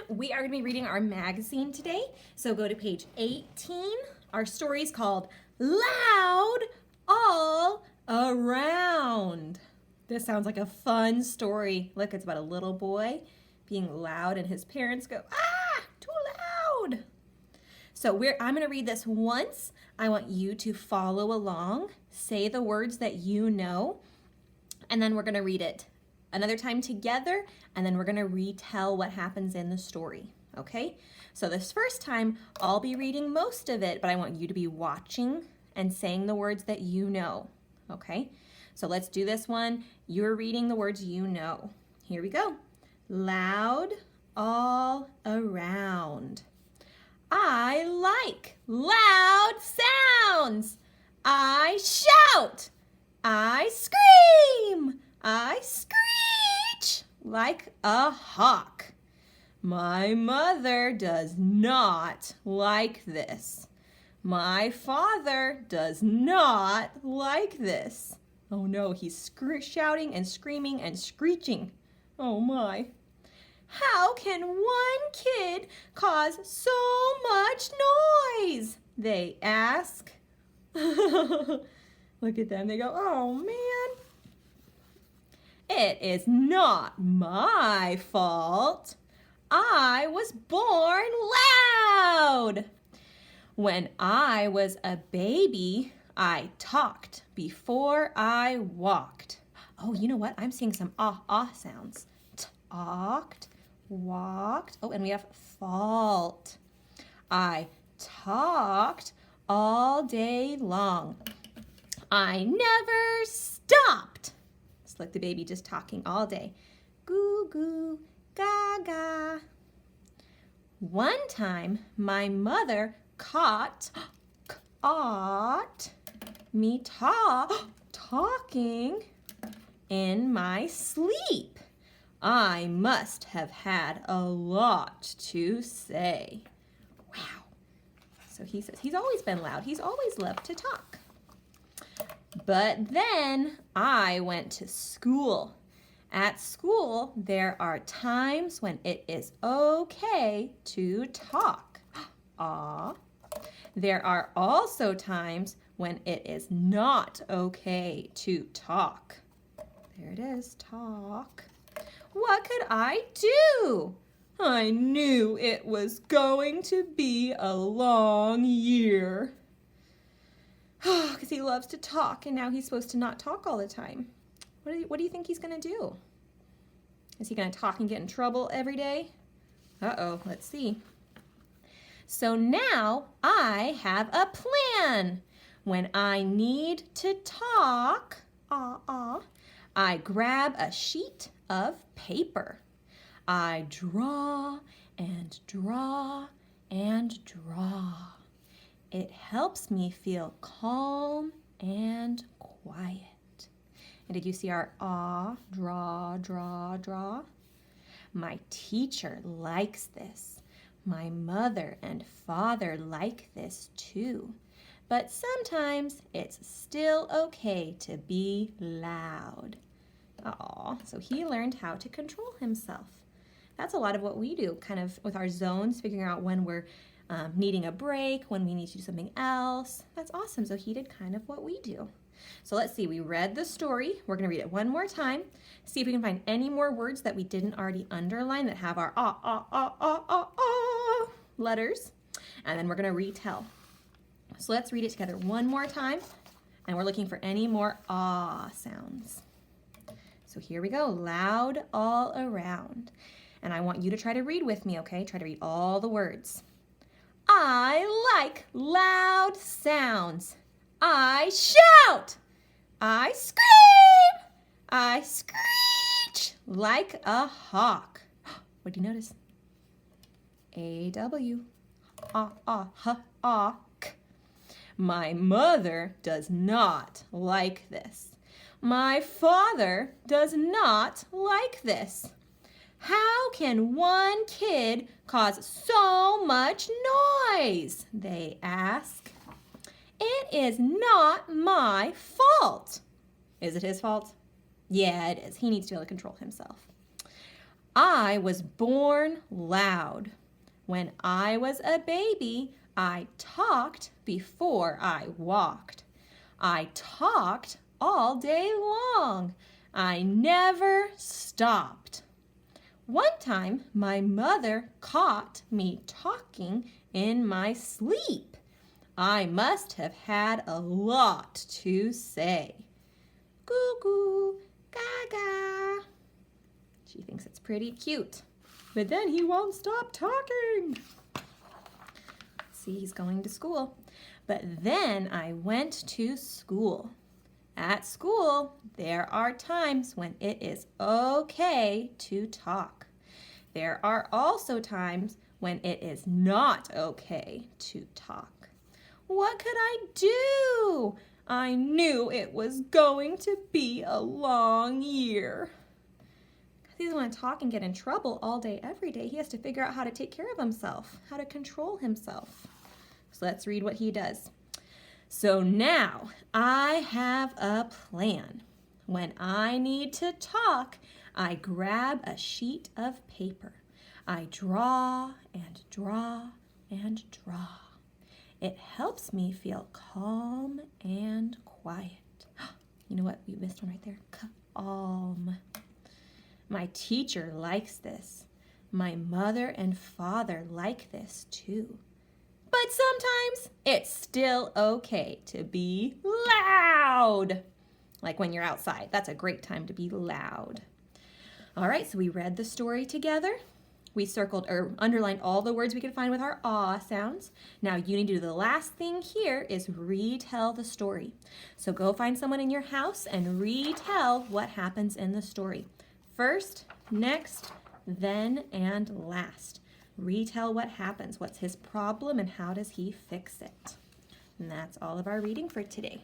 We are going to be reading our magazine today. So go to page 18. Our story is called Loud All Around. This sounds like a fun story. Look, it's about a little boy being loud and his parents go, "Ah, too loud." So I'm going to read this once. I want you to follow along, say the words that you know, and then we're going to read it another time together, and then we're going to retell what happens in the story, okay? So this first time, I'll be reading most of it, but I want you to be watching and saying the words that you know, okay? So let's do this one. You're reading the words you know. Here we go. Loud all around. I like loud sounds. I shout. I scream. I screech like a hawk. My mother does not like this. My father does not like this. Oh no, he's shouting and screaming and screeching. Oh my. How can one kid cause so much noise? They ask. Look at them, they go, oh man. It is not my fault. I was born loud. When I was a baby, I talked before I walked. Oh, you know what? I'm seeing some ah sounds. Talked, walked. Oh, and we have fault. I talked all day long. I never stopped. It's like the baby just talking all day. Goo goo, gaga. One time, my mother caught me talking in my sleep. I must have had a lot to say. Wow. So he says he's always been loud. He's always loved to talk. But then I went to school. At school, there are times when it is okay to talk. Aw. There are also times when it is not okay to talk. There it is, talk. What could I do? I knew it was going to be a long year. Because he loves to talk, and now he's supposed to not talk all the time. What do you think he's going to do? Is he going to talk and get in trouble every day? Uh-oh, let's see. So now I have a plan. When I need to talk, I grab a sheet of paper. I draw and draw and draw. It helps me feel calm and quiet. And did you see our draw, draw, draw? My teacher likes this. My mother and father like this too. But sometimes it's still okay to be loud. So he learned how to control himself. That's a lot of what we do, kind of with our zones, figuring out when we're needing a break, when we need to do something else. That's awesome. So he did kind of what we do. So let's see, we read the story. We're going to read it one more time. See if we can find any more words that we didn't already underline that have our letters. And then we're going to retell. So let's read it together one more time. And we're looking for any more sounds. So here we go, loud all around. And I want you to try to read with me, okay? Try to read all the words. I like loud sounds. I shout. I scream. I screech like a hawk. What do you notice? A-W. Hawk. My mother does not like this. My father does not like this. How can one kid cause so much noise? They ask. It is not my fault. Is it his fault? Yeah, it is. He needs to be able to control himself. I was born loud. When I was a baby, I talked before I walked. I talked all day long. I never stopped. One time, my mother caught me talking in my sleep. I must have had a lot to say. Goo goo, gaga. She thinks it's pretty cute. But then he won't stop talking. See, he's going to school. But then I went to school. At school, there are times when it is okay to talk. There are also times when it is not okay to talk. What could I do? I knew it was going to be a long year. He doesn't want to talk and get in trouble all day, every day. He has to figure out how to take care of himself, how to control himself. So let's read what he does. So now I have a plan. When I need to talk, I grab a sheet of paper. I draw and draw and draw. It helps me feel calm and quiet. You know what? We missed one right there. Calm. My teacher likes this. My mother and father like this too. But sometimes it's still okay to be loud. Like when you're outside. That's a great time to be loud. All right, so we read the story together. We circled or underlined all the words we could find with our ah sounds. Now you need to do the last thing here is retell the story. So go find someone in your house and retell what happens in the story. First, next, then, and last. Retell what happens. What's his problem and how does he fix it? And that's all of our reading for today.